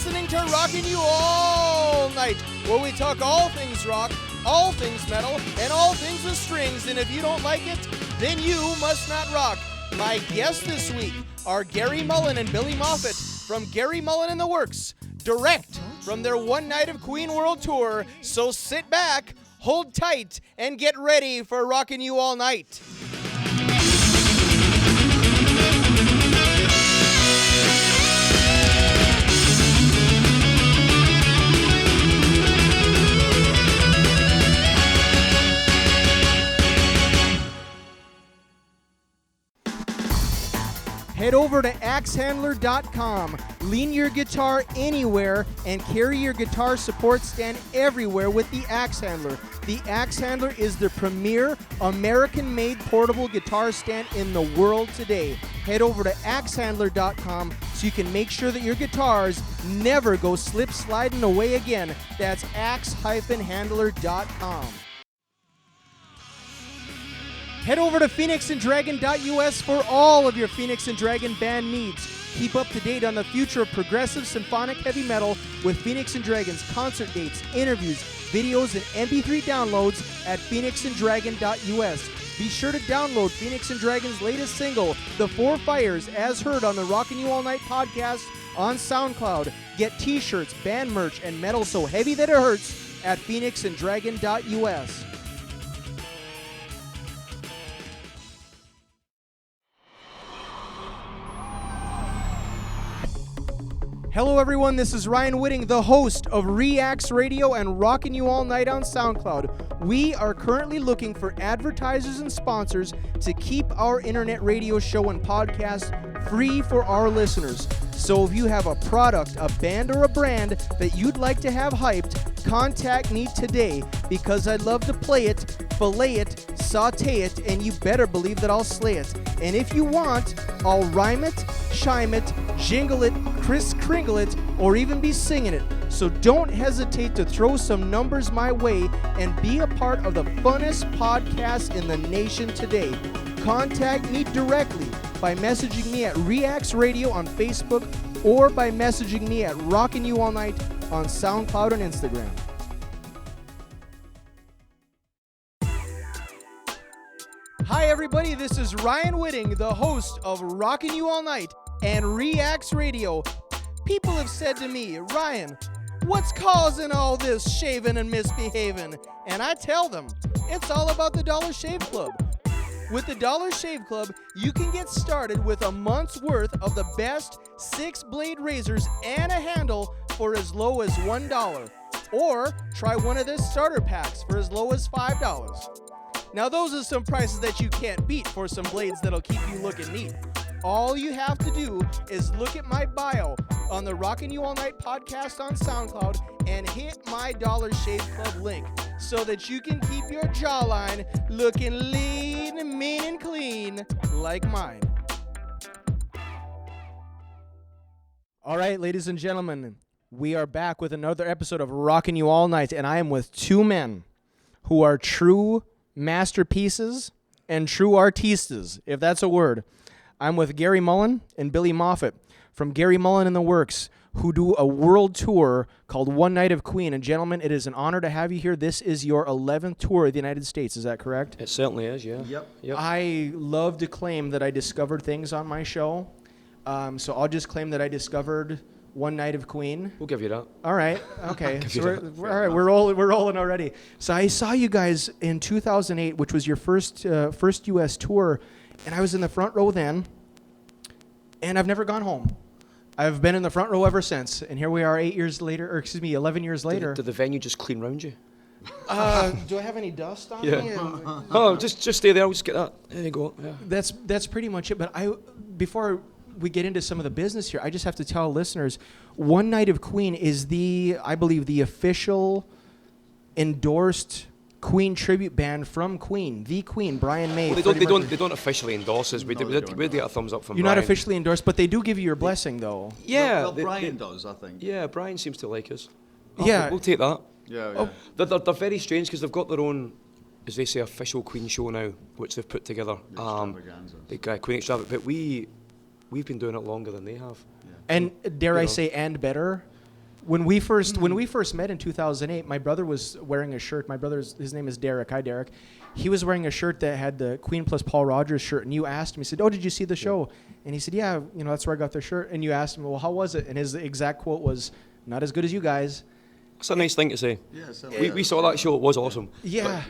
listening to Rockin You All Night, where we talk all things rock, all things metal, and all things with strings. And if you don't like it, then you must not rock. My guests this week are Gary Mullen and Billy Moffat from Gary Mullen The Works, direct from their One Night of Queen World Tour. So sit back, hold tight, and get ready for Rockin You All Night. Head over to axehandler.com. Lean your guitar anywhere and carry your guitar support stand everywhere with the Axe Handler. The Axe Handler is the premier American-made portable guitar stand in the world today. Head over to axehandler.com so you can make sure that your guitars never go slip-sliding away again. That's axe-handler.com. Head over to phoenixanddragon.us for all of your Phoenix and Dragon band needs. Keep up to date on the future of progressive symphonic heavy metal with Phoenix and Dragon's concert dates, interviews, videos, and MP3 downloads at phoenixanddragon.us. Be sure to download Phoenix and Dragon's latest single, The Four Fires, as heard on the Rockin You All Night podcast on SoundCloud. Get t-shirts, band merch, and metal so heavy that it hurts at phoenixanddragon.us. Hello everyone, this is Ryan Whitting, the host of R.Y.A.N Radio and Rockin You All Night on SoundCloud. We are currently looking for advertisers and sponsors to keep our internet radio show and podcast free for our listeners. So if you have a product, a band, or a brand that you'd like to have hyped, contact me today because I'd love to play it, fillet it, saute it, and you better believe that I'll slay it. And if you want, I'll rhyme it, chime it, jingle it, Kris Kringle it, or even be singing it. So don't hesitate to throw some numbers my way and be a part of the funnest podcast in the nation today. Contact me directly by messaging me at R.Y.A.N Radio on Facebook or by messaging me at Rockin You All Night on SoundCloud and Instagram. Hi everybody, this is Ryan Whitting, the host of Rockin You All Night and R.Y.A.N Radio. People have said to me, Ryan, what's causing all this shaving and misbehaving? And I tell them, it's all about the Dollar Shave Club. With the Dollar Shave Club, you can get started with a month's worth of the best 6-blade razors and a handle for as low as $1. Or try one of the starter packs for as low as $5. Now those are some prices that you can't beat for some blades that'll keep you looking neat. All you have to do is look at my bio on the Rockin You All Night podcast on SoundCloud and hit my Dollar Shave Club link so that you can keep your jawline looking lean, mean, and clean like mine. All right, ladies and gentlemen, we are back with another episode of Rockin You All Night, and I am with two men who are true masterpieces and true artistas, if that's a word. I'm with Gary Mullen and Billy Moffat from Gary Mullen The Works, who do a world tour called One Night of Queen. And gentlemen, it is an honor to have you here. This is your 11th tour of the United States. Is that correct? It certainly is, yeah. Yep. I love to claim that I discovered things on my show. So I'll just claim that I discovered One Night of Queen. We'll give you that. All right. Okay. So we're rolling already. So I saw you guys in 2008, which was your first U.S. tour, and I was in the front row then, and I've never gone home. I've been in the front row ever since, and here we are 11 years later. Did the venue just clean round you? Do I have any dust on me? Oh, just stay there. I'll just get that. There you go. Yeah. That's pretty much it. But before we get into some of the business here, I just have to tell listeners, One Night of Queen is I believe, the official endorsed Queen tribute band from Queen, the Queen, Brian May. Well, they don't officially endorse us. We did get a thumbs up from You're Brian. not officially endorsed, but they do give you your blessing, though. Yeah. Well, Brian does, I think. Yeah, Brian seems to like us. Yeah. We'll take that. Yeah. They're very strange because they've got their own, as they say, official Queen show now, which they've put together. Extravaganza. The Queen Extravaganza. But we've been doing it longer than they have. And dare I say, and better? When we first met in 2008, my brother was wearing a shirt. His name is Derek. Hi, Derek. He was wearing a shirt that had the Queen plus Paul Rogers shirt, and you asked him. He said, "Oh, did you see the show?" And he said, "Yeah, that's where I got their shirt." And you asked him, "Well, how was it?" And his exact quote was, "Not as good as you guys." It's a nice thing to say. Yeah, we saw that show. It was awesome. Yeah.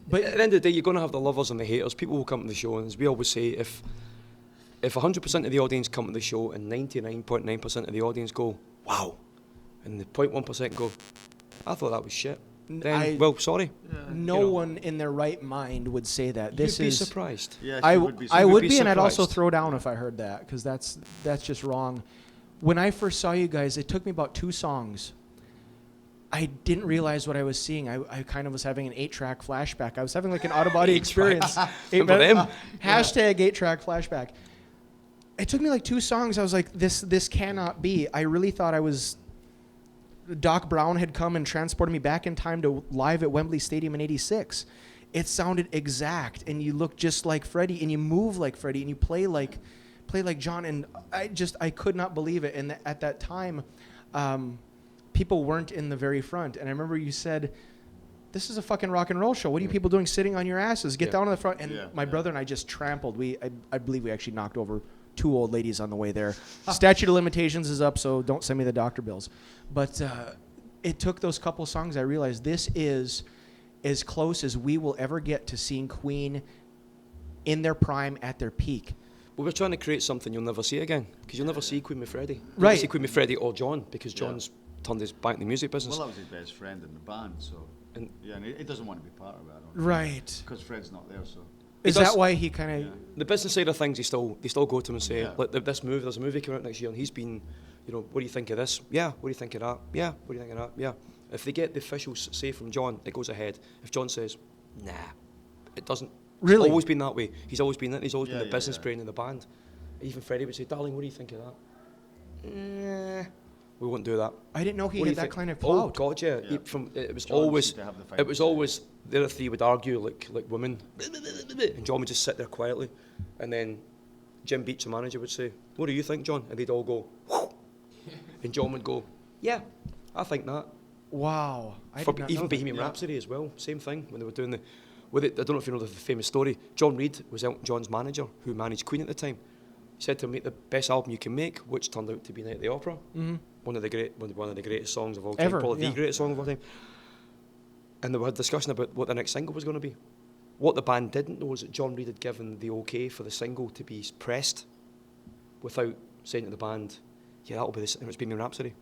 But at the end of the day, you're going to have the lovers and the haters. People will come to the show, and as we always say, if 100% of the audience come to the show and 99.9% of the audience go, "Wow," and the 0.1% go, "I thought that was shit," then, sorry. No one in their right mind would say that. You'd be surprised. Yeah, I would be, and I'd also surprised. throw down if I heard that, because that's just wrong. When I first saw you guys, it took me about 2 songs. I didn't realize what I was seeing. I kind of was having an 8-track flashback. I was having like an out-of-body experience. Remember them? Hashtag 8-track flashback. It took me like 2 songs. I was like, this cannot be. I really thought Doc Brown had come and transported me back in time to live at Wembley Stadium in '86. It sounded exact, and you look just like Freddie, and you move like Freddie, and you play like John, and I could not believe it. And at that time, people weren't in the very front, and I remember you said, "This is a fucking rock and roll show. What are you people doing sitting on your asses? Get down to the front." And my brother and I just trampled. I believe we actually knocked over 2 old ladies on the way there. Statute of limitations is up, so don't send me the doctor bills. But it took those couple songs. I realized this is as close as we will ever get to seeing Queen in their prime at their peak. Well, we're trying to create something you'll never see again, because you'll never see Queen with Freddie. You'll Right. never see Queen with Freddie or John, because John's turned his back in the music business. Well, that was his best friend in the band, so and he doesn't want to be part of it. I don't think. Right. Because Fred's not there, so. Is that why he kind of... The business side of things, they still go to him and say, Yeah. like, there's a movie coming out next year, and he's been, what do you think of this? Yeah. What do you think of that? Yeah. What do you think of that? Yeah. If they get the official say from John, it goes ahead. If John says, nah, it doesn't. Really? It's always been that way. He's always been been the business brain in the band. Even Freddie would say, "Darling, what do you think of that?" Nah, we won't do that. I didn't know he What do had you that think? kind of Oh clout. God, yeah. Yeah. It was John always, seemed to have the it was final say. always the other 3 would argue like women, and John would just sit there quietly, and then Jim Beach, the manager, would say, "What do you think, John?" And they'd all go, "Whew," and John would go, "Yeah, I think that." Wow. I For did not even know that. Bohemian Rhapsody as well, same thing when they were doing I don't know if you know the famous story. John Reid was Elton John's manager, who managed Queen at the time. He said to him, "Make the best album you can make," which turned out to be Night at the Opera. Mm-hmm. One of the greatest songs of all time, Ever, probably yeah. the greatest song of all time. And they were discussing about what the next single was going to be. What the band didn't know is that John Reid had given the okay for the single to be pressed without saying to the band, "Yeah, that'll be this." And it was Bohemian Rhapsody.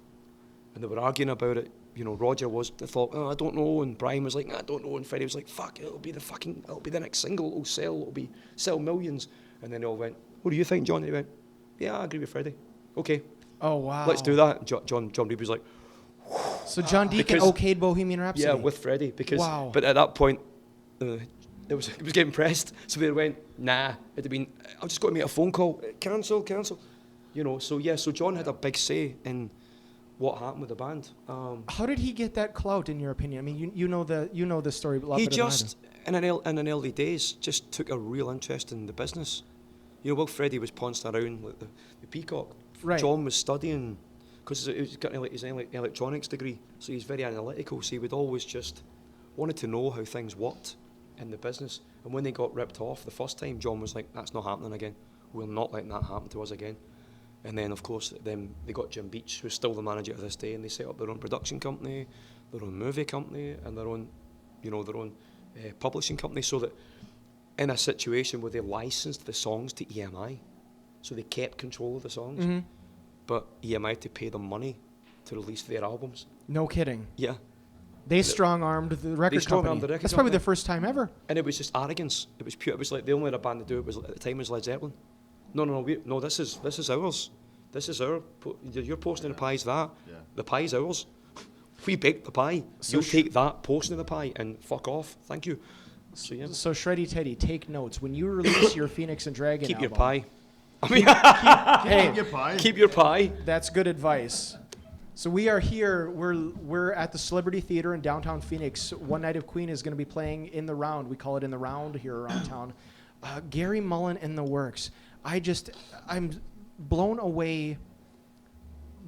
And they were arguing about it. Roger thought, "Oh, I don't know," and Brian was like, "I don't know," and Freddie was like, "Fuck, it'll be the next single. It'll sell millions." And then they all went, "What do you think, John?" And he went, "Yeah, I agree with Freddie. Okay, Oh, wow. let's do that." John Reid was like, So John Deacon because- okayed Bohemian Rhapsody. "Yeah, with Freddie," because. Wow. But at that point, it was getting pressed, so they went, "Nah." It'd have been, "I've just got to make a phone call. Cancel." So John had a big say in what happened with the band. How did he get that clout, in your opinion? I mean, you know the story a lot He better than I just, in an early days, just took a real interest in the business. While Freddie was pouncing around like the peacock, Right. John was studying, because he's got his electronics degree, so he's very analytical, so he would always just wanted to know how things worked in the business. And when they got ripped off the first time, John was like, "That's not happening again. We're not letting that happen to us again." And then, of course, then they got Jim Beach, who's still the manager to this day, and they set up their own production company, their own movie company, and their own publishing company, so that in a situation where they licensed the songs to EMI, so they kept control of the songs, Mm-hmm. but EMI had to pay them money to release their albums. No kidding. Yeah. They strong-armed the record strong-armed company. the record That's probably company. the first time ever. And it was just arrogance. It was pure. It was like the only other band to do it was at the time was Led Zeppelin. No. This is ours. This is our. You're posting the pie's that. Yeah. The pie's ours. We baked the pie. So You'll take that portion of the pie and fuck off. Thank you. So yeah. So Shreddy Teddy, take notes. When you release your Phoenix and Dragon Keep your album, pie. I mean, Hey, Keep your pie. keep your pie. that's good advice. So we are here. We're at the Celebrity Theater in downtown Phoenix. One Night of Queen is going to be playing in the round. We call it in the round here around town. Gary Mullen and the Works. I'm blown away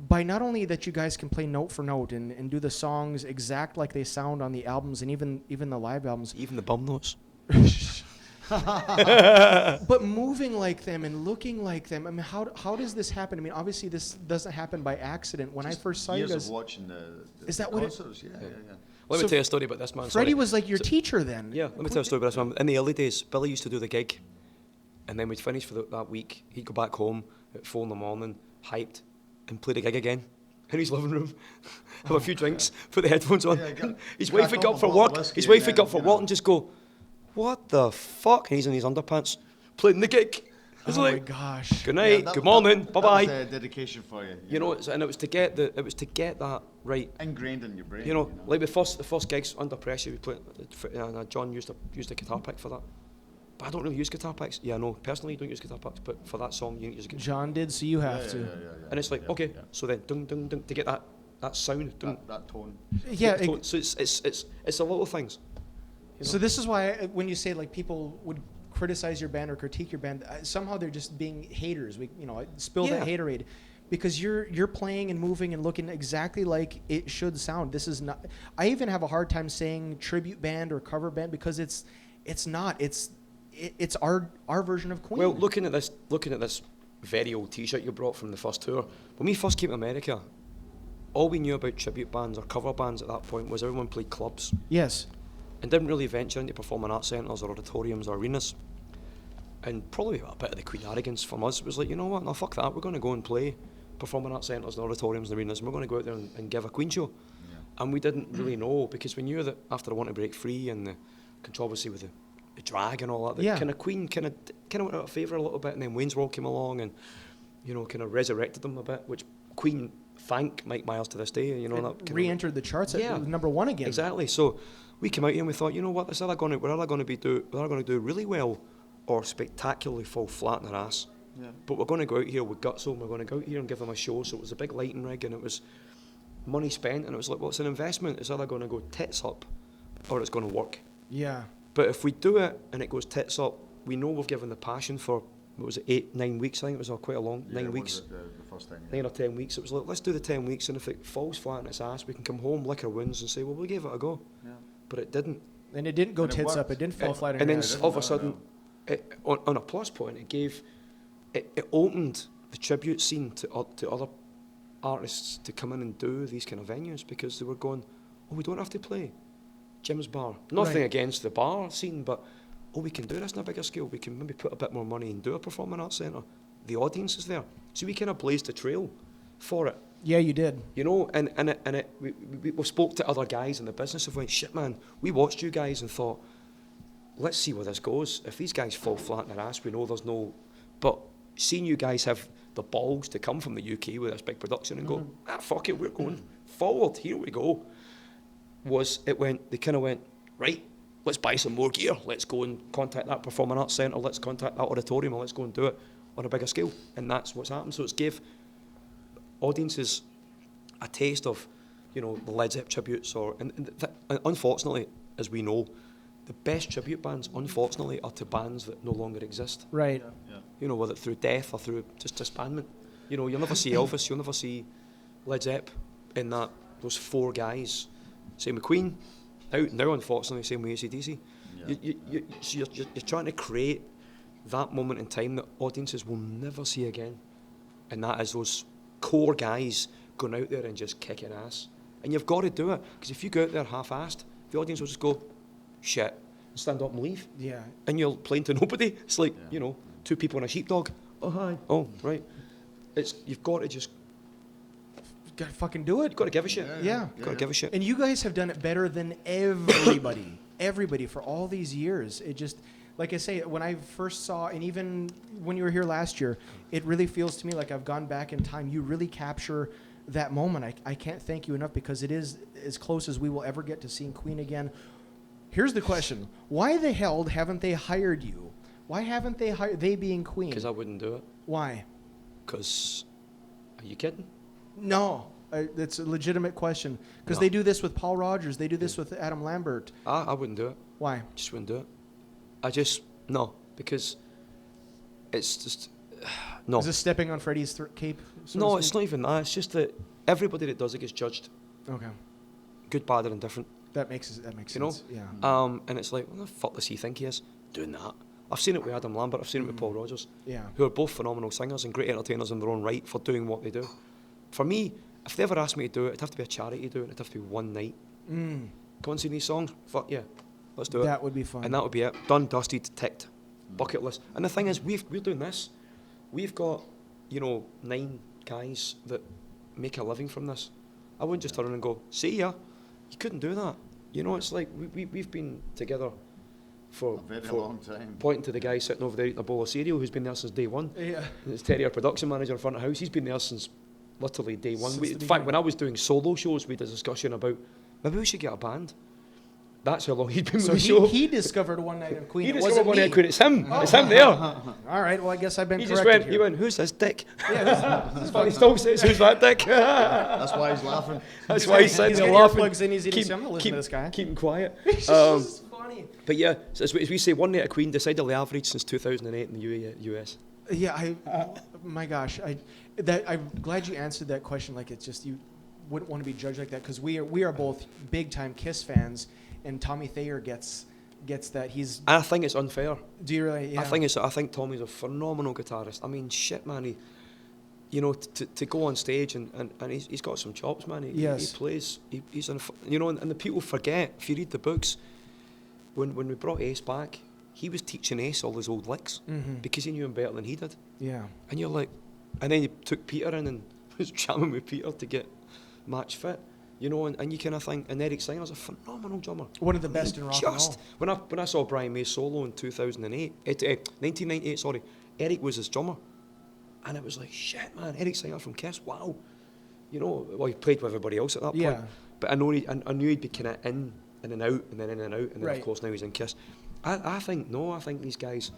by not only that you guys can play note for note and do the songs exact like they sound on the albums and even the live albums. Even the bum notes. But moving like them and looking like them. I mean, how does this happen? I mean, obviously this doesn't happen by accident. When Just I first saw you years guys, of watching the is that what it- concerts. Yeah. Let So me tell you a story about this man. Freddie sorry. was like your teacher then. Yeah, let me tell you a story about this man. In the early days, Billy used to do the gig, and then we'd finish for that week. He'd go back home at 4 in the morning, hyped, and play the gig again in his living room, have a few drinks, put the headphones on. Yeah, his wife would get up for work. His wife would get up for work and just go, "What the fuck?" And he's in his underpants playing the gig. It's Oh my like, gosh. good night, that- good morning, that bye bye. was dedication for you. You know, and it was to get that right. Ingrained in your brain. You know, like the first gigs under pressure, we played. John used a guitar pick for that. But I don't really use guitar picks. Yeah, no, personally, you don't use guitar picks, but for that song, you need to use a guitar. John did, so you have to. And it's like, okay, so then, dung, dung, dung, to get that sound, dung, that tone. Yeah. tone. So it's the little things. You know? So this is why when you say like people would criticize your band or critique your band, somehow they're just being haters. Spill that haterade, because you're playing and moving and looking exactly like it should sound. This is not. I even have a hard time saying tribute band or cover band because it's not. It's our version of Queen. Well, looking at this very old T-shirt you brought from the first tour, when we first came to America, all we knew about tribute bands or cover bands at that point was everyone played clubs. Yes. And didn't really venture into performing arts centres or auditoriums or arenas. And probably a bit of the Queen arrogance from us was like, you know what, no, fuck that, we're going to go and play performing arts centres and auditoriums and arenas, and we're going to go out there and give a Queen show. Yeah. And we didn't really know, because we knew that after I Want to Break Free and the controversy with the drag and all that, kind of Queen kind of went out of favour a little bit, and then Wayne's World came along and, you know, kind of resurrected them a bit, which Queen thank Mike Myers to this day. You know, that re-entered the charts at #1 again. Exactly. So we came out here and we thought, you know what, we're either going to do really well or spectacularly fall flat in their ass. Yeah. But we're going to go out here with guts on. We're going to go out here and give them a show. So it was a big lighting rig, and it was money spent, and it was like, well, it's an investment. It's either going to go tits up or it's going to work. Yeah. But if we do it and it goes tits up, we know we've given the passion for, what was it, 8-9 weeks? I think it was quite a long 9 weeks. The first time. 9 or 10 weeks. It was like, let's do the 10 weeks, and if it falls flat in its ass, we can come home, lick our wounds, and say, well, we gave it a go. Yeah. But it didn't. And it didn't go tits up. It didn't fall flat. And then all of a sudden, on a plus point, it opened the tribute scene to other artists to come in and do these kind of venues, because they were going, oh, we don't have to play Jim's bar. Nothing against the bar scene, but we can do this on a bigger scale. We can maybe put a bit more money and do a performing arts centre. The audience is there, so we kind of blazed a trail for it. Yeah, you did. You know, we spoke to other guys in the business and went, shit, man, we watched you guys and thought, let's see where this goes. If these guys fall flat in their ass, we know there's no. But seeing you guys have the balls to come from the UK with this big production and go, fuck it, we're going forward. Here we go. They kind of went, right, let's buy some more gear. Let's go and contact that performing arts centre. Let's contact that auditorium, and let's go and do it on a bigger scale. And that's what's happened. So it's gave audiences a taste of, you know, the Led Zepp tributes, and unfortunately, as we know, the best tribute bands, unfortunately, are to bands that no longer exist. Right. Yeah. You know, whether through death or through just disbandment. You know, you'll never see Elvis, you'll never see Led Zepp in those four guys. Same with Queen. Now unfortunately, same with AC/DC. Yeah. You're trying to create that moment in time that audiences will never see again. And that is those core guys going out there and just kicking ass. And you've got to do it, because if you go out there half-assed, the audience will just go, shit, and stand up and leave. Yeah. And you're playing to nobody. It's like, you know, two people on a sheepdog. Oh, hi. Oh, right. You've got to just... Got to fucking do it. You've got to give a shit. Yeah. Got to give a shit. And you guys have done it better than everybody. Everybody for all these years. It just... Like I say, when I first saw, and even when you were here last year, it really feels to me like I've gone back in time. You really capture that moment. I can't thank you enough, because it is as close as we will ever get to seeing Queen again. Here's the question. Why the hell haven't they hired you? Why haven't they hired, they being Queen? Because I wouldn't do it. Why? Because, are you kidding? No. It's a legitimate question. Because they do this with Paul Rogers. They do this with Adam Lambert. I wouldn't do it. Why? Just wouldn't do it. No, because it's just, No. Is this stepping on Freddie's cape? so to No, speak? it's not even that. It's just that everybody that does it gets judged. Okay. Good, bad, or indifferent. That makes You know? sense. Yeah. And it's like, what the fuck does he think he is doing that? I've seen it with Adam Lambert, I've seen it with Paul Rogers, Yeah. who are both phenomenal singers and great entertainers in their own right for doing what they do. For me, if they ever asked me to do it, it'd have to be a charity to do it, it'd have to be one night. Come and see these songs? Fuck yeah, let's do it. That would be fun. And that would be it. Done, dusted, ticked. Bucket list. And the thing is, we're doing this. We've got, 9 guys that make a living from this. I wouldn't just turn around and go, see ya. You couldn't do that. It's like we've been together for a very long time. Pointing to the guy sitting over there eating a bowl of cereal who's been there since day one. Yeah. And it's Terry, our production manager in front of house. He's been there since literally day one. Since In the fact, beginning. when I was doing solo shows, we had a discussion about maybe we should get a band. That's how long he'd been So with the show. he discovered One Night in Queen. He It discovered wasn't One Night in me. Queen. It's him. It's him there. All right. Well, I guess I've been He corrected just here. went, who's this dick? Yeah, That's funny. He still says, who's that dick? That's why he's laughing. That's why he's sitting he's there got laughing. earplugs in, he's eating I'm not listening to this guy. Keep him quiet. This is funny. But yeah, so as we say, One Night in Queen decidedly average since 2008 in the US. Yeah, my gosh, I'm glad you answered that question. Like, it's just you wouldn't want to be judged like that because we are both big time Kiss fans, and Tommy Thayer gets that he's. I think it's unfair. Do you really? Yeah. I think Tommy's a phenomenal guitarist. I mean, shit, man. To go on stage and he's got some chops, man. He plays. He's and the people forget. If you read the books, when we brought Ace back, he was teaching Ace all his old licks because he knew him better than he did. Yeah. And you're like, and then you took Peter in and was jamming with Peter to get match fit. And you kind of think, and Eric Singer's a phenomenal drummer. One of the best in rock and roll. When I saw Brian May's solo in 1998, sorry, Eric was his drummer. And it was like, shit, man, Eric Singer from Kiss, wow. Well, he played with everybody else at that point. But I knew he'd be kind of in and out, and then in and out, and then of course now he's in Kiss. I think these guys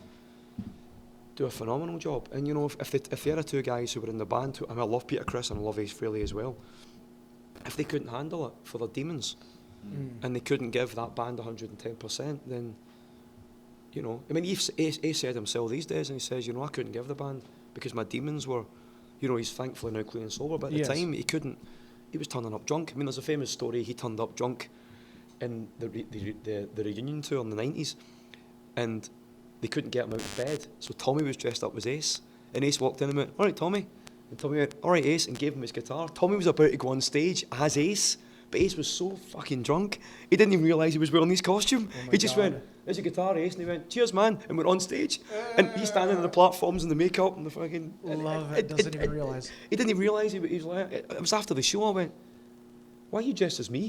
do a phenomenal job. And if the other two guys who were in the band, I love Peter Criss and I love Ace Frehley as well, if they couldn't handle it for their demons and they couldn't give that band 110%, then, I mean, Ace said himself these days, and he says, I couldn't give the band because my demons were, he's thankfully now clean and sober, but at the time he was turning up drunk. I mean, there's a famous story, he turned up drunk in the reunion tour in the 90s, and they couldn't get him out of bed, so Tommy was dressed up as Ace, and Ace walked in and went, all right, Tommy. And Tommy went, all right, Ace, and gave him his guitar. Tommy was about to go on stage as Ace, but Ace was so fucking drunk, he didn't even realise he was wearing his costume. He just went, there's your guitar, Ace, and he went, cheers, man, and went on stage. And he's standing on the platforms and the makeup and the fucking... Love it, doesn't even realise. He didn't even realise, he was like, it was after the show, I went, why are you dressed as me?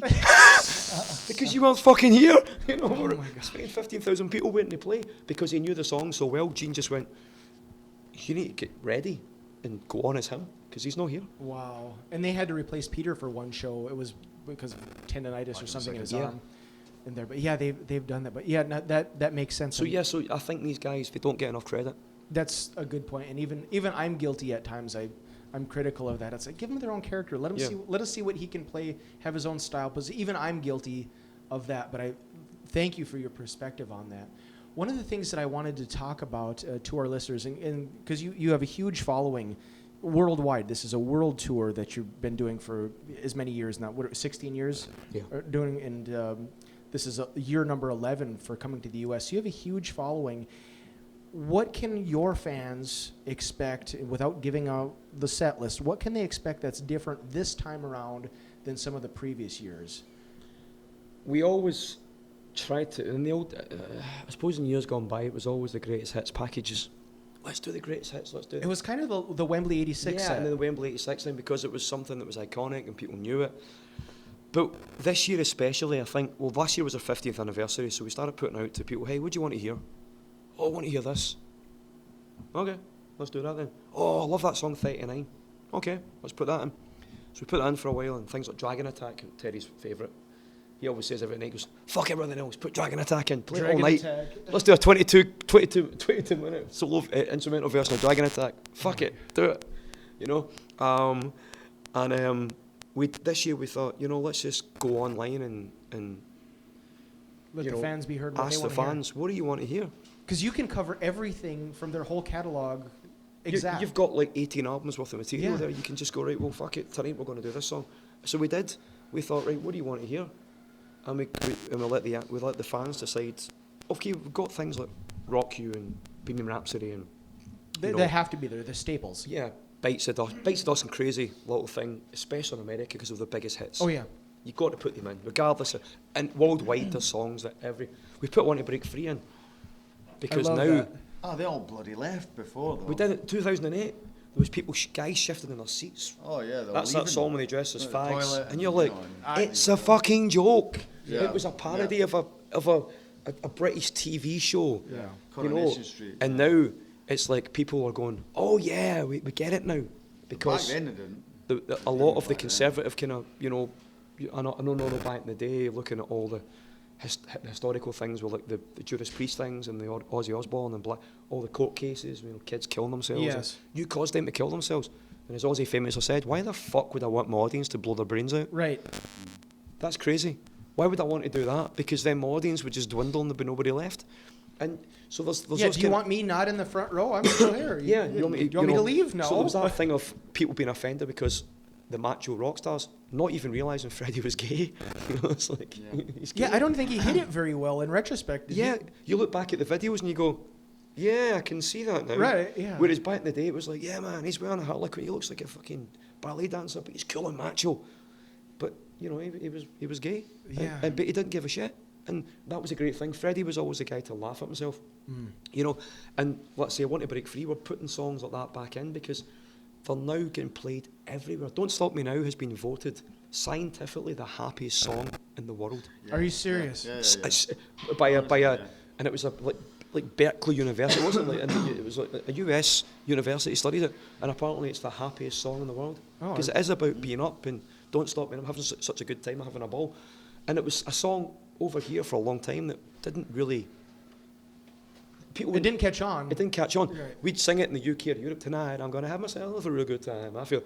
Because you weren't fucking here. We're expecting 15,000 people waiting to play. Because he knew the song so well, Gene just went, you need to get ready and go on as him, because he's not here. Wow. And they had to replace Peter for one show. It was because of tendonitis or something in his arm. In there. But yeah, they've done that. But yeah, that makes sense. So yeah, so I think these guys, they don't get enough credit. That's a good point. And even I'm guilty at times. I'm critical of that. It's like, give them their own character. Let us see what he can play, have his own style. Because even I'm guilty of that. But I thank you for your perspective on that. One of the things that I wanted to talk about to our listeners, and because you have a huge following worldwide. This is a world tour that you've been doing for as many years now. 16 years? Yeah. Doing, and this is year number 11 for coming to the U.S. So you have a huge following. What can your fans expect, without giving out the set list, what can they expect that's different this time around than some of the previous years? We always try to, in the old, I suppose in years gone by, it was always the greatest hits packages. Let's do the greatest hits, let's do it. It was kind of the Wembley 86 set. Yeah, and then the Wembley 86 thing, because it was something that was iconic and people knew it. But this year especially, I think, well, last year was our 50th anniversary, so we started putting out to people, hey, what do you want to hear? Oh, I want to hear this. Okay, let's do that then. Oh, I love that song 39. Okay, let's put that in. So we put that in for a while, and things like Dragon Attack, Terry's favourite. He always says every night, he goes, fuck everything else, put Dragon Attack in, play Dragon it all night. Attack. Let's do a 22 minute solo instrumental version of Dragon Attack. Fuck it, do it. This year we thought, let's just go online and Let the fans be heard. Ask the fans, what do you want to hear? Because you can cover everything from their whole catalog Exactly. You've got like 18 albums worth of material Yeah. there. You can just go, right, well, fuck it, tonight we're going to do this song. So we did. We thought, right, what do you want to hear? And we let the fans decide. Okay, we've got things like Rock You and Bohemian Rhapsody and They have to be there. They're staples. yeah, Bites of Dust and Crazy little thing, especially in America because of the biggest hits. Oh yeah. You got to put them in, regardless of, and worldwide there's songs that we put One to Break Free in because I love now that. Oh, they all bloody left before though. we did it 2008. There was people, guys shifting in their seats. Oh yeah, That's that song when they dress as The fags, toilet and you're like, and it's a fucking joke. Yeah. It was a parody of a British TV show. Yeah. You know, Coronation Street. and now it's like people are going, oh yeah, we get it now, because Back then they didn't. a lot of the Back then. conservative kind of, I know back in the day, looking at all the historical things with like the Judas Priest things and the Ozzy Osbourne and all the court cases, kids killing themselves. Yes. You caused them to kill themselves. And as Ozzy famously said, why the fuck would I want my audience to blow their brains out? Right. That's crazy. Why would I want to do that? Because then my audience would just dwindle and there'd be nobody left. And so there's Yeah. those Do you want me not in the front row? I'm still here. yeah, you want me to leave? No. So there was that thing of people being offended because the macho rock stars not even realising Freddie was gay. It's like, he's gay. Yeah, I don't think he hit it very well in retrospect. Did Yeah, he? you look back at the videos and you go, yeah, I can see that now. Right, yeah. Whereas back in the day it was like, yeah man, he's wearing a harlequin, he looks like a fucking ballet dancer, but he's cool and macho. But, he was gay. Yeah. But he didn't give a shit. And that was a great thing. Freddie was always the guy to laugh at himself. And let's say I Want to Break Free, we're putting songs like that back in because they're now getting played everywhere. Don't Stop Me Now has been voted scientifically the happiest song in the world. Yeah. Are you serious? Yeah. It's by a and it was like Berkeley University, it wasn't like, and it was like a US university studied it, and apparently it's the happiest song in the world Oh, because it is about being up and don't stop me. I'm having such a good time, I'm having a ball, and it was a song over here for a long time that didn't really. It didn't catch on. It didn't catch on. Right. We'd sing it in the UK or Europe tonight. I'm going to have myself a real good time. I feel,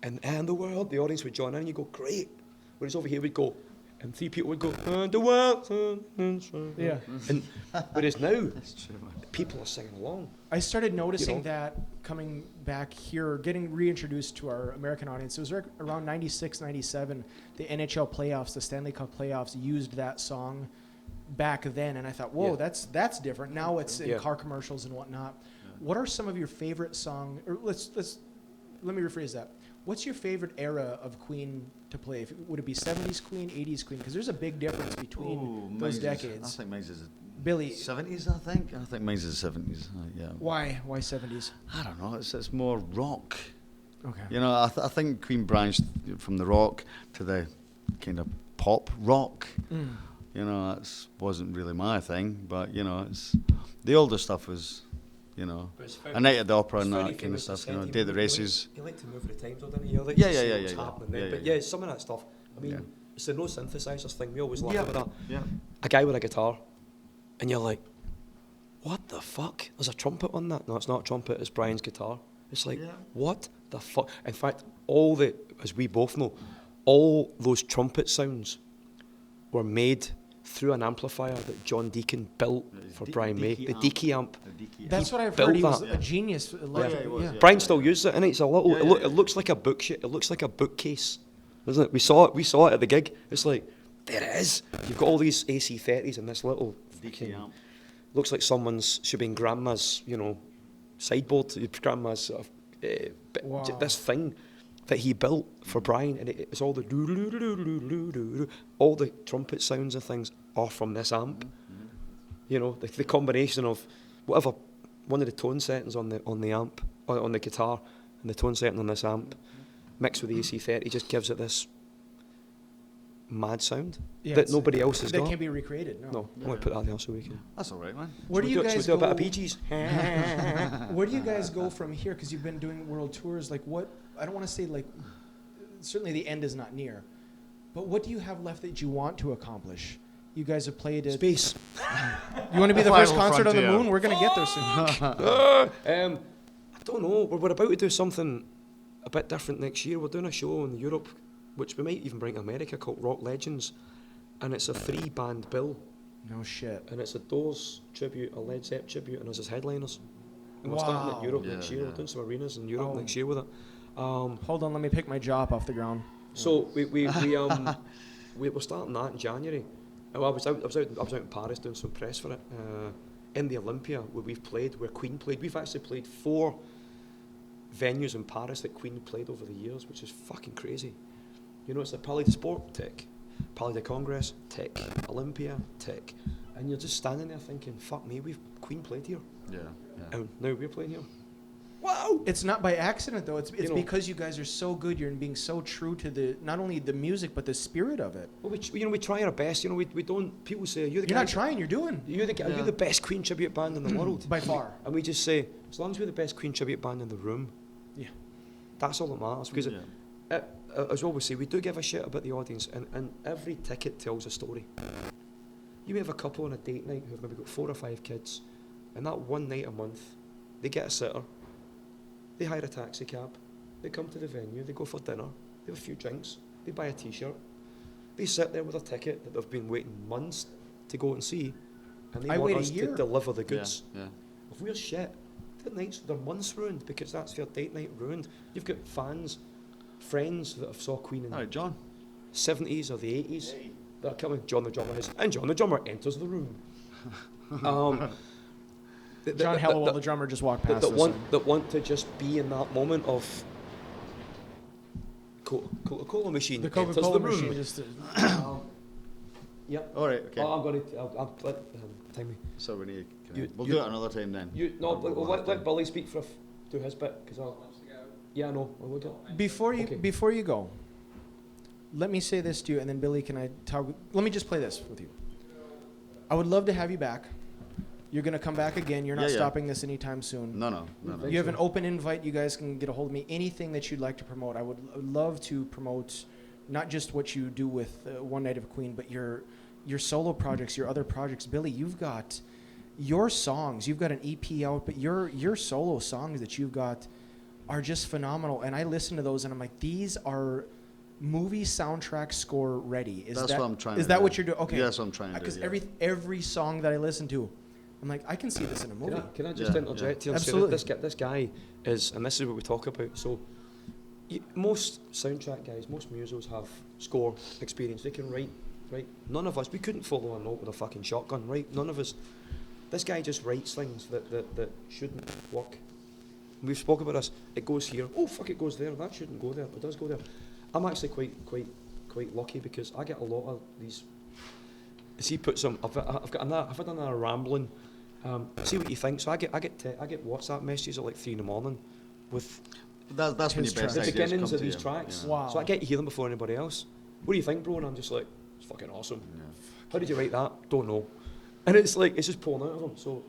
and the world, the audience would join in, and you go great. Whereas over here we'd go, and three people would go, and the world. Yeah. And whereas now, That's true, man. people are singing along. I started noticing know? that coming back here, getting reintroduced to our American audience. It was around 96, 97. The NHL playoffs, the Stanley Cup playoffs, used that song back then, and I thought, whoa, Yeah. that's different. Now it's in Yeah. car commercials and whatnot. What are some of your favorite song? Or let me rephrase that. What's your favorite era of Queen to play? Would it be 70s Queen, 80s Queen? Because there's a big difference between Ooh, those mine's decades. I think mine's is Billy, 70s. I think mine's is 70s. Yeah. why 70s? I don't know. It's more rock. Okay. I think Queen branched from the rock to the kind of pop rock. Mm. That wasn't really my thing, but it's the older stuff was, A Night at the Opera and that kind of stuff. Day of the Races. He liked to move with the times, didn't he? He liked Yeah, to yeah, see yeah, what's yeah, happening yeah. then. Yeah, But yeah. yeah, some of that stuff. I mean, Yeah. it's the no synthesizers thing. We always laugh Yeah. about that. Yeah. A guy with a guitar, and you're like, what the fuck? There's a trumpet on that? No, it's not a trumpet. It's Brian's guitar. It's like, Yeah. what the fuck? In fact, as we both know, all those trumpet sounds were made through an amplifier that John Deacon built for Brian May, the Deaky amp. That's what I've built heard. He was that. a genius. Yeah, he was, yeah. Brian still uses it, and it's a little. Yeah, yeah, It looks like a bookshit. It looks like a bookcase, doesn't it? We saw it at the gig. It's like, there it is. You've got all these AC30s and this little. Deaky amp. Looks like should be in grandma's, sideboard. Grandma's sort of Wow. this thing that he built for Brian, and it's all the all the trumpet sounds and things are from this amp. The combination of whatever one of the tone settings on the amp or on the guitar and the tone setting on this amp mixed with the AC30 just gives it this mad sound that nobody else has that got. can't be recreated. No, I'm going to put that there so we can. That's all right, man. Where do you guys should we do go? a bit of Bee Gees? Where do you guys go from here? Because you've been doing world tours. Like what? I don't want to say like. Certainly the end is not near, but what do you have left that you want to accomplish? You guys have played at. Space. You want to be the first Final concert on the frontier. moon? We're gonna get there soon. I don't know. We're about to do something a bit different next year. We're doing a show in Europe, which we might even bring to America, called Rock Legends, and it's a 3-band bill, No shit. and it's a Doors tribute, a Led Zepp tribute, and us as headliners. And we're starting Wow. in Europe Yeah, next year. yeah. We're doing some arenas in Europe Oh. next year with it. Hold on, let me pick my jaw up off the ground. So we were starting that in January. I was out in Paris doing some press for it. In the Olympia where we've played, where Queen played, we've actually played 4 venues in Paris that Queen played over the years, which is fucking crazy. You know, it's like Palais de Sport, tick. Palais de Congrès, tick. Olympia, tick. And you're just standing there thinking, fuck me, Queen played here. Yeah. And now we're playing here. Wow! It's not by accident though. It's You know- because you guys are so good. You're being so true to the not only the music but the spirit of it. Well, we try our best. You know, we don't. People say you're the You're guy. not trying. You're doing You're the best Queen tribute band in the world. by far. And we just say, as long as we're the best Queen tribute band in the room, Yeah. that's all that matters. Because Yeah. as we always say, we do give a shit about the audience, and every ticket tells a story. You may have a couple on a date night who've maybe got 4 or 5 kids, and that one night a month, they get a sitter, they hire a taxi cab, they come to the venue, they go for dinner, they have a few drinks, they buy a t-shirt, they sit there with a ticket that they've been waiting months to go and see, and they I want wait a us to year. deliver the goods. Yeah. If we're shit, their months ruined because that's their date night ruined. You've got fans, friends that have saw Queen in All right, John. 70s or the 80s that are coming. John the drummer is, and John the drummer enters the room. John Hellowell, the drummer, just walked past us. that want to just be in that moment of Coca-Cola machine. The enters Coca-Cola the room. machine just. Yep. All right. Okay. Oh, I'm going to. I'll let time me. So we need. You- We'll you- do it another time then. Let Billy speak for do his bit because I'll. Yeah, I know. I will do. Before you Okay. before you go, let me say this to you, and then Billy, can I talk? Let me just play this with you. I would love to have you back. You're gonna come back again. You're not Yeah, yeah. stopping this anytime soon. No. You have an open invite. You guys can get a hold of me. Anything that you'd like to promote, I would love to promote, not just what you do with One Night of Queen, but your solo projects, your other projects. Billy, you've got your songs. You've got an EP out, but your solo songs that you've got are just phenomenal. And I listen to those, and I'm like, these are movie soundtrack score ready. That's what I'm trying Is to that do. what you're doing? Okay. Yeah, that's what I'm trying to do. Because Yeah. every song that I listen to, I'm like, I can see this in a movie. Can I just Yeah, interject here and Absolutely. say that this guy is, and this is what we talk about. So, most soundtrack guys, most musos have score experience. They can write, right? None of us, we couldn't follow a note with a fucking shotgun, right? None of us. This guy just writes things that shouldn't work. We've spoken about this. It goes here. Oh fuck! It goes there. That shouldn't go there. It does go there. I'm actually quite lucky because I get a lot of these. As he puts them, I've had another rambling. See what you think. So I get WhatsApp messages at like 3 a.m. with That's when His your best the tracks. ideas beginnings come of to these you. tracks. Yeah. Wow. So I get to hear them before anybody else. What do you think, bro? And I'm just like, it's fucking awesome. Yeah. How did you write that? Don't know. And it's like it's just pulling out of them. So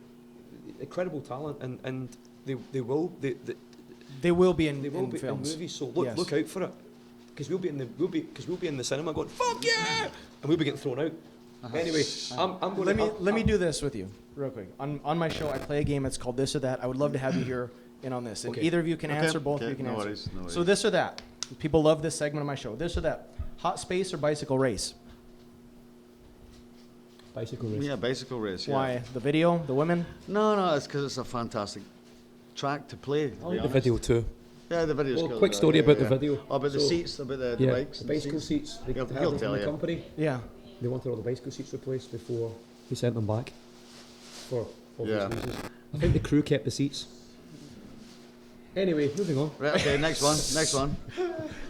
incredible talent, and they will be in films. movies. So Yes. look out for it, because we'll be in the cinema going fuck yeah, and we'll be getting thrown out. Anyway, I'm going Let me do this with you real quick. On my show, I play a game. It's called This or That. I would love to have you here in on this. And Okay. either of you can Okay, answer, both of okay, you can no answer. worries, no So worries. this or that. People love this segment of my show. This or that. Hot space or bicycle race? bicycle race. Yeah, bicycle race. Yeah. Why? The video, the women? No, it's because it's a fantastic track to play. I to like be the honest. video too. Yeah, the video's Well, cool. quick story about the video. Oh, about the So- seats, about the Yeah, bikes. the and bicycle seats. They He'll had tell them from the you. company. Yeah. They wanted all the bicycle seats replaced before he sent them back for Yeah. obvious reasons. I think the crew kept the seats. Anyway, moving on. Right, okay, next one. Next one.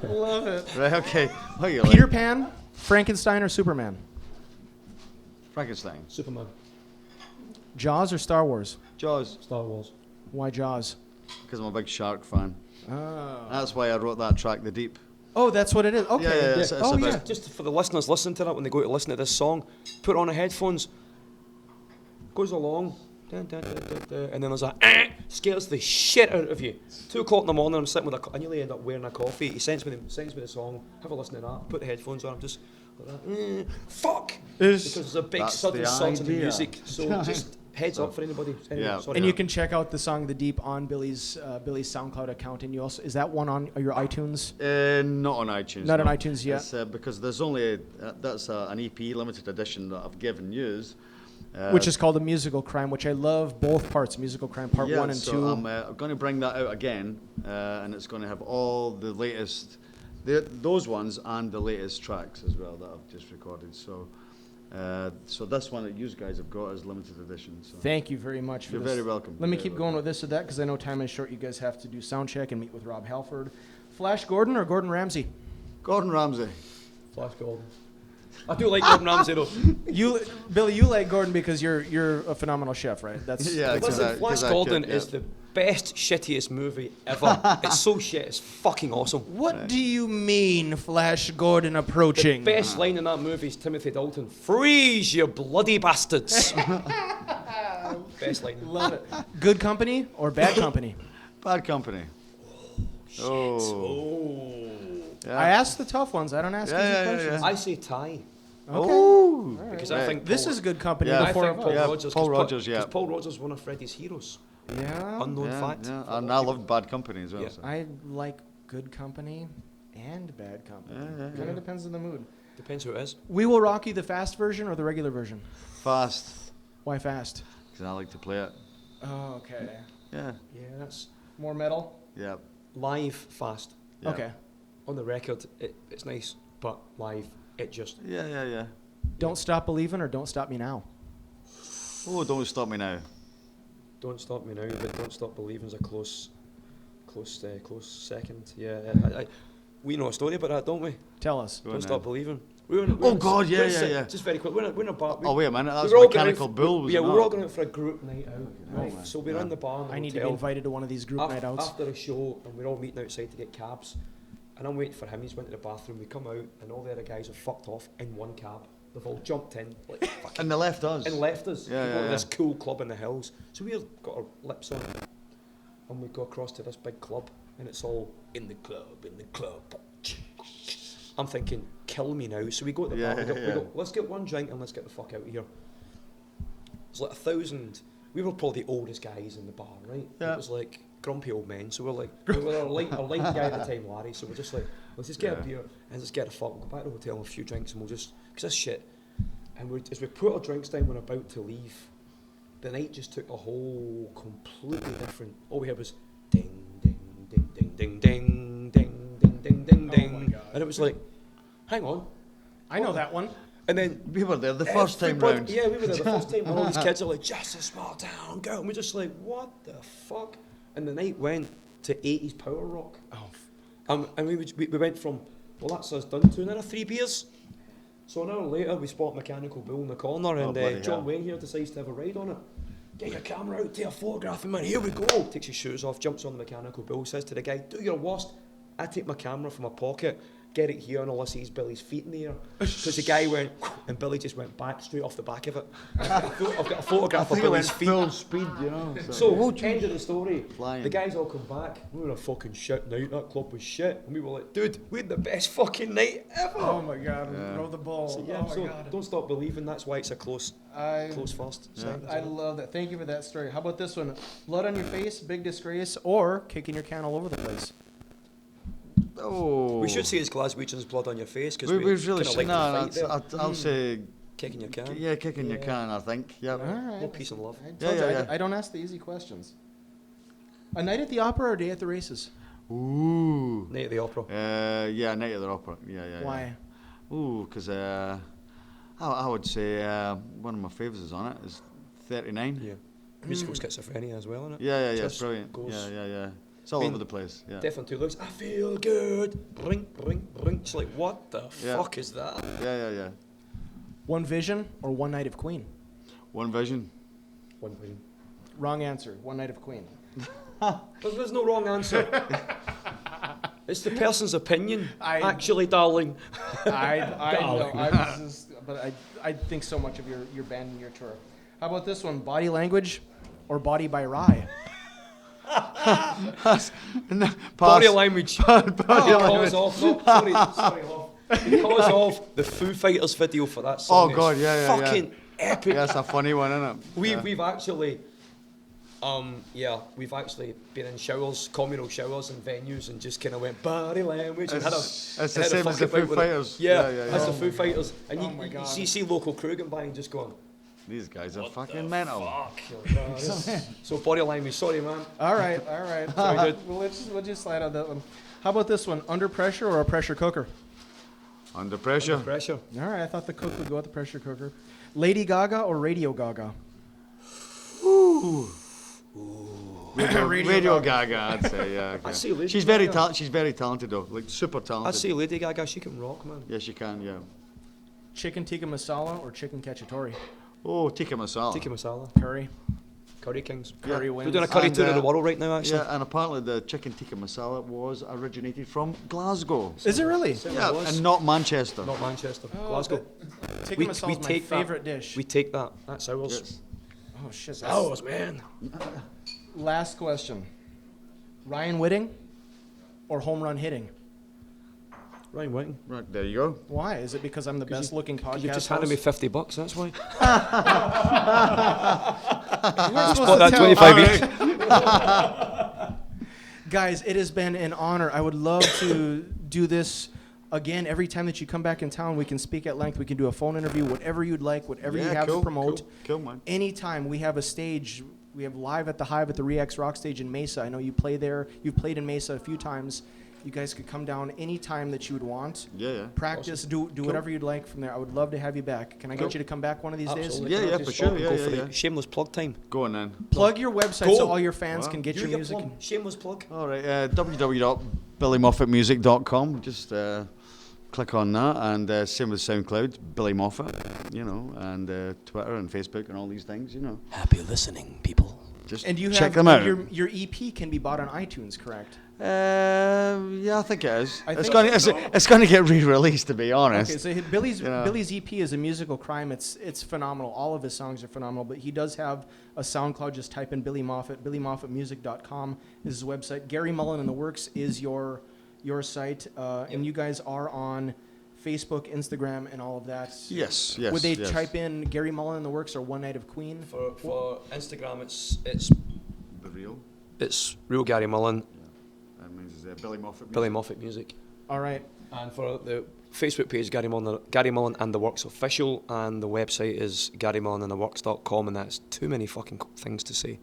Love it. Right, okay. What are you Peter like? Pan, Frankenstein, or Superman? Frankenstein. Superman, Jaws or Star Wars? Jaws, Star Wars. Why Jaws? because I'm a big shark fan. Oh. That's why I wrote that track, The Deep. Oh, that's what it is. Okay. Yeah, yeah, it's oh, about- yeah. Just for the listeners, listen to that when they go to listen to this song. Put on the headphones. Goes along. Dun, dun, dun, dun, dun, and then there's a scares the shit out of you. 2 o'clock in the morning, I'm sitting with I nearly end up wearing a coffee. He sends me the song. Have a listen to that. Put the headphones on. I'm just like that. Fuck. Because there's a big That's sudden the surge in the idea. music. So just heads up for anybody. Anyway, Yeah. sorry. And you can check out the song "The Deep" on Billy's SoundCloud account, and you also is that one on your iTunes? Not on iTunes. Not on no. iTunes yet. It's, because there's only that's an EP limited edition that I've given used, Which is called A Musical Crime, which I love both parts, Musical Crime Part 1 and so 2. I'm going to bring that out again, and it's going to have all the latest, those ones and the latest tracks as well that I've just recorded. So this one that you guys have got is limited edition. So. Thank you very much for You're this. very welcome. Let me keep going with this or that, because I know time is short. You guys have to do sound check and meet with Rob Halford. Flash Gordon or Gordon Ramsay? Gordon Ramsay. Flash Gordon. I do like Gordon Ramsay though. Billy, you like Gordon because you're a phenomenal chef, right? That's Yeah, Listen, Flash Gordon is the best, shittiest movie ever. It's so shit, it's fucking awesome. What do you mean, Flash Gordon approaching? The best line in that movie is Timothy Dalton. Freeze, you bloody bastards. Best line. Love it. Good company or bad company? Bad company. Yeah. I ask the tough ones. I don't ask easy questions. I say tie. Okay. Because I think This is good company. Yeah. The I four think of Paul us. Rogers. Paul 'cause Rogers, yeah. Because Paul Rogers is one of Freddie's heroes. Yeah. Unknown fact. Yeah, and I loved Bad Company as well. Yeah. So. I like good company and bad company. Kind of depends on the mood. Depends who it is. We Will Rock You, the fast version or the regular version? Fast, Why fast? because I like to play it. Oh, okay. Yeah. Yeah, that's More metal? Yeah. live fast. Yeah. Okay. On the record, it's nice, but live, it just. Yeah. Don't Stop Believing or Don't Stop Me Now? Oh, don't stop me now. Don't Stop Me Now, but Don't Stop Believing's a close second. Yeah, we know a story about that, don't we? Tell us. Go on Don't now. Stop Believing. Oh, God, yeah. Just very quick. We're in a bar. Oh, wait a minute. That's we were all going Mechanical out- Bull, was Yeah, it we not? were all going out for a group night out. Right. man. So we're in the bar. In the I need to be hotel. invited to one of these group night outs. After a show, and we're all meeting outside to get cabs. And I'm waiting for him. He's went to the bathroom. We come out, and all the other guys have fucked off in one cab. They've all jumped in, like, fucking, And they left us. and left us. Yeah, to go to yeah, this cool club in the hills. So we've got our lips on, and we go across to this big club, and it's all in the club. I'm thinking, kill me now. So we go to the bar. We go, let's get one drink and let's get the fuck out of here. It's like 1,000. We were probably the oldest guys in the bar, right? Yeah. It was like grumpy old men. So we're like, we were our light guy at the time, Larry. So we're just like, let's just get a beer and let's get the fuck. We'll go back to the hotel and a few drinks and we'll just, because this shit. And as we put our drinks down, we're about to leave. The night just took a whole completely different. All we had was ding, ding, ding, ding, ding, ding, ding, ding, ding, ding, ding, and it was like, hang on. I know that one. And then We were there the first time everybody- round. Yeah, we were there the first time. And all these kids are like, just a small town girl. And we're just like, what the fuck? And the night went to 80s power rock. And we went from, well, that's us done to another 3 beers. So an hour later, we spot Mechanical Bull in the corner, and bloody John hell. Wayne here decides to have a ride on it. Get your camera out, take a photograph of me, here we go. Takes his shoes off, jumps on the Mechanical Bull, says to the guy, do your worst. I take my camera from my pocket, get it here, and all I see is Billy's feet in the air. Because the guy went, and Billy just went back, straight off the back of it. I've got a photograph of Billy's feet. full speed, you know. So, end of the story. Flying. The guys all come back. We were a fucking shit night. That club was shit. And we were like, dude, we had the best fucking night ever. Oh my God, row the ball. So, yeah, oh my so God. don't stop believing. That's why it's a close first. second as I well. love that. Thank you for that story. How about this one? Blood on your face, big disgrace, or kicking your can all over the place? Oh. We should say it's Glaswegian's blood on your face because We we really kinda should. like No, the fight there. I'll say, Kicking your can. yeah, kicking your can, I think. Yeah. All right. More peace and love. I told you, yeah. I don't ask the easy questions. A night at the opera or a day at the races? Ooh. Night at the Opera. Yeah, Night at the Opera. Yeah. Why? Ooh, because I would say one of my favourites is on it is 39. Yeah. Musical schizophrenia as well, isn't it? Yeah, Just brilliant. goes- Yeah. It's all I mean, over the place. Yeah. Definitely looks. I feel good. Ring, ring, ring. It's like, what the Yeah. fuck is that? Yeah. One Vision or One Night of Queen? One Vision. One vision. Wrong answer. One Night of Queen. There's no wrong answer. It's the person's opinion. I- Actually, darling. I know. But I think so much of your band and your tour. How about this one? Body Language or Body by R.Y.A.N? Body language. Body Because of, no, sorry, love. Because of the Foo Fighters video for that song. Oh, God, It's yeah. fucking epic. That's a funny one, isn't it? We've actually, we've actually been in showers, communal showers and venues, and just kind of went body language and had a. It's the and had a same as the fucking Foo bout with it. Fighters. Yeah, Yeah. that's the Oh Foo my Fighters, and Oh my God. you see local crew going by and just going, These guys are fucking mental. So borderline me, sorry, man. All right. Sorry, dude. We'll just slide on that one. How about this one? Under pressure or a pressure cooker? Under pressure. Pressure. All right, I thought the cook would go with the pressure cooker. Lady Gaga or Radio Gaga? Radio Gaga, I'd say, yeah. I'd say Lady she's Gaga. she's very talented though, like super talented. I'd say Lady Gaga, she can rock, man. Yeah, she can, yeah. Chicken tikka masala or chicken cacciatore? Oh, tikka masala. Tikka masala. Curry. Curry Kings. Curry We're wins. doing a curry And, tour of the world right now, actually. Yeah, and apparently the chicken tikka masala was originated from Glasgow. Is it really? Yeah, and not Manchester. Not Manchester. Oh, Glasgow. Tikka masala is my take that. favorite dish. We take that. That's ours. Yes. Oh, shit. That's ours, man. Last question. Ryan Whitting or home run hitting? Ryan Whitting. Right, there you go. Why? Is it because I'm the best looking podcast You just handed me host? $50, that's why. You weren't supposed Spot to that tell. 25 each. Guys, it has been an honor. I would love to do this again. Every time that you come back in town, we can speak at length. We can do a phone interview, whatever you'd like, whatever you have to promote. Cool, man. Anytime we have a stage, we have Live at the Hive at the R.Y.A.N Rock stage in Mesa. I know you play there. You've played in Mesa a few times. You guys could come down anytime that you would want. Yeah. Practice, do whatever you'd like from there. I would love to have you back. Can I get you to come back one of these days? Absolutely. Yeah, Can I yeah, just for sure. stop and go Yeah, for yeah. the shameless plug time? Go on then. Plug your website Go. so all your fans Wow. can get You your get music. plug. Shameless plug. All right, www.billymoffatmusic.com. Just click on that, and same with SoundCloud, Billy Moffat, and Twitter and Facebook and all these things, Happy listening, people. Just And you check have them out. your EP can be bought on iTunes, correct? Yeah, I think it is. I It's think going so. it's going to get re-released, to be honest. Okay, so Billy's You know. Billy's EP is a musical crime. It's phenomenal. All of his songs are phenomenal, but he does have a SoundCloud. Just type in Billy Moffat. BillyMoffatMusic.com is his website. Gary Mullen and The Works is your site, and you guys are on Facebook, Instagram, and all of that. Yes. Would they yes. type in Gary Mullen and The Works or One Night of Queen? For Instagram, it's The real? real Gary Mullen, That means Billy Moffat. Billy Moffat Music. All right. And for the Facebook page, Gary Mullen and The Works Official, and the website is GaryMullenandTheWorks.com, and that's too many fucking things to say.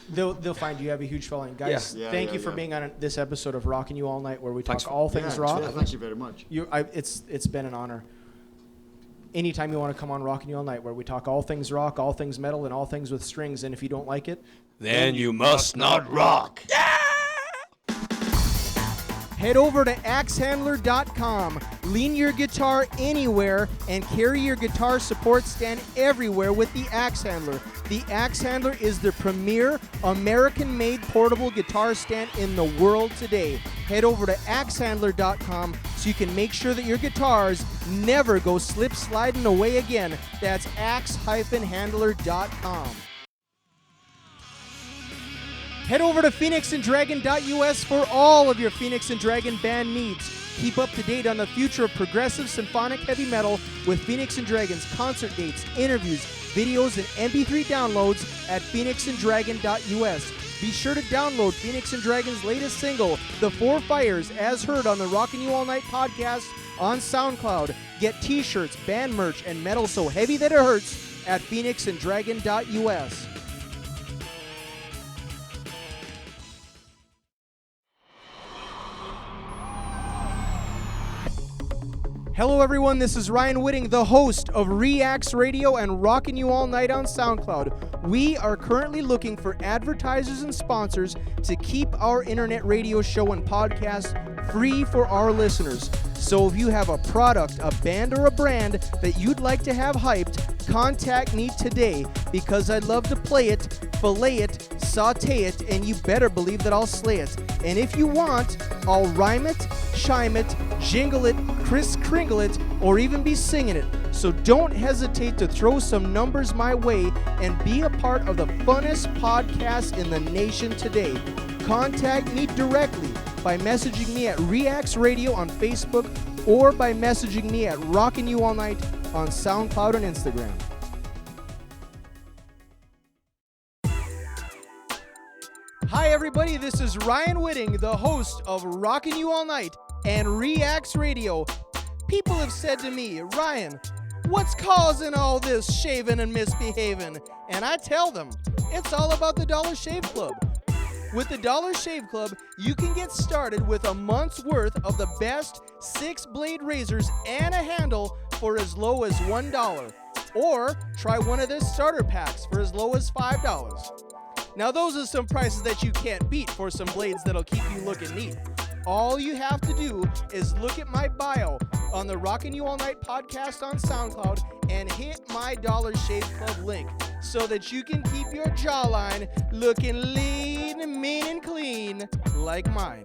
They'll find you have a huge following. Guys, Yeah, thank yeah, you for yeah. being on this episode of Rockin You All Night, where we Thanks talk for- all things rock. Thank you very much. It's been an honor. Anytime you want to come on Rockin' You All Night, where we talk all things rock, all things metal, and all things with strings, and if you don't like it, Then you must not rock. head over to axehandler.com. Lean your guitar anywhere and carry your guitar support stand everywhere with the Axe Handler. The Axe Handler is the premier American-made portable guitar stand in the world today. Head over to axehandler.com so you can make sure that your guitars never go slip sliding away again. That's axe-handler.com. Head over to phoenixanddragon.us for all of your Phoenix and Dragon band needs. Keep up to date on the future of progressive symphonic heavy metal with Phoenix and Dragon's concert dates, interviews, videos, and MP3 downloads at phoenixanddragon.us. Be sure to download Phoenix and Dragon's latest single, The Four Fires, as heard on the Rockin' You All Night podcast on SoundCloud. Get t-shirts, band merch, and metal so heavy that it hurts at phoenixanddragon.us. Hello everyone, this is Ryan Whitting, the host of R.Y.A.N Radio and Rockin' You All Night on SoundCloud. We are currently looking for advertisers and sponsors to keep our internet radio show and podcast free for our listeners. So if you have a product, a band, or a brand that you'd like to have hyped, contact me today because I'd love to play it, fillet it, saute it, and you better believe that I'll slay it. And if you want, I'll rhyme it, chime it, jingle it, Kris Kringle it, or even be singing it. So don't hesitate to throw some numbers my way and be a part of the funnest podcast in the nation today. Contact me directly by messaging me at R.Y.A.N Radio on Facebook or by messaging me at Rockin' You All Night on SoundCloud and Instagram. Hi everybody, this is Ryan Whitting, the host of Rockin' You All Night and R.Y.A.N Radio. People have said to me, Ryan, what's causing all this shaving and misbehaving? And I tell them, it's all about the Dollar Shave Club. With the Dollar Shave Club, you can get started with a month's worth of the best 6-blade razors and a handle for as low as $1. Or try one of their starter packs for as low as $5. Now those are some prices that you can't beat for some blades that'll keep you looking neat. All you have to do is look at my bio on the Rockin You All Night podcast on SoundCloud and hit my Dollar Shave Club link so that you can keep your jawline looking lean, mean, and clean like mine.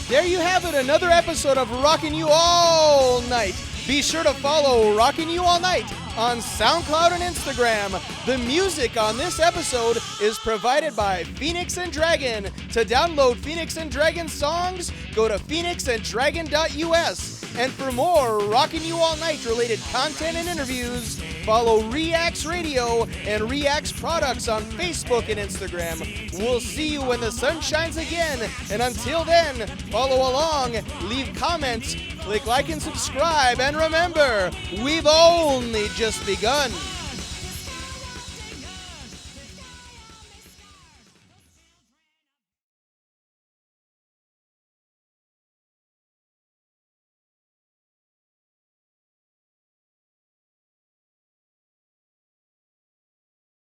There you have it, another episode of Rockin You All Night. Be sure to follow Rockin You All Night on SoundCloud and Instagram. The music on this episode is provided by Phoenix and Dragon. To download Phoenix and Dragon songs, go to phoenixanddragon.us. And for more Rockin You All Night related content and interviews, follow R.Y.A.N Radio and R.Y.A.N Products on Facebook and Instagram. We'll see you when the sun shines again. And until then, follow along, leave comments, click like and subscribe, and remember, we've only just begun.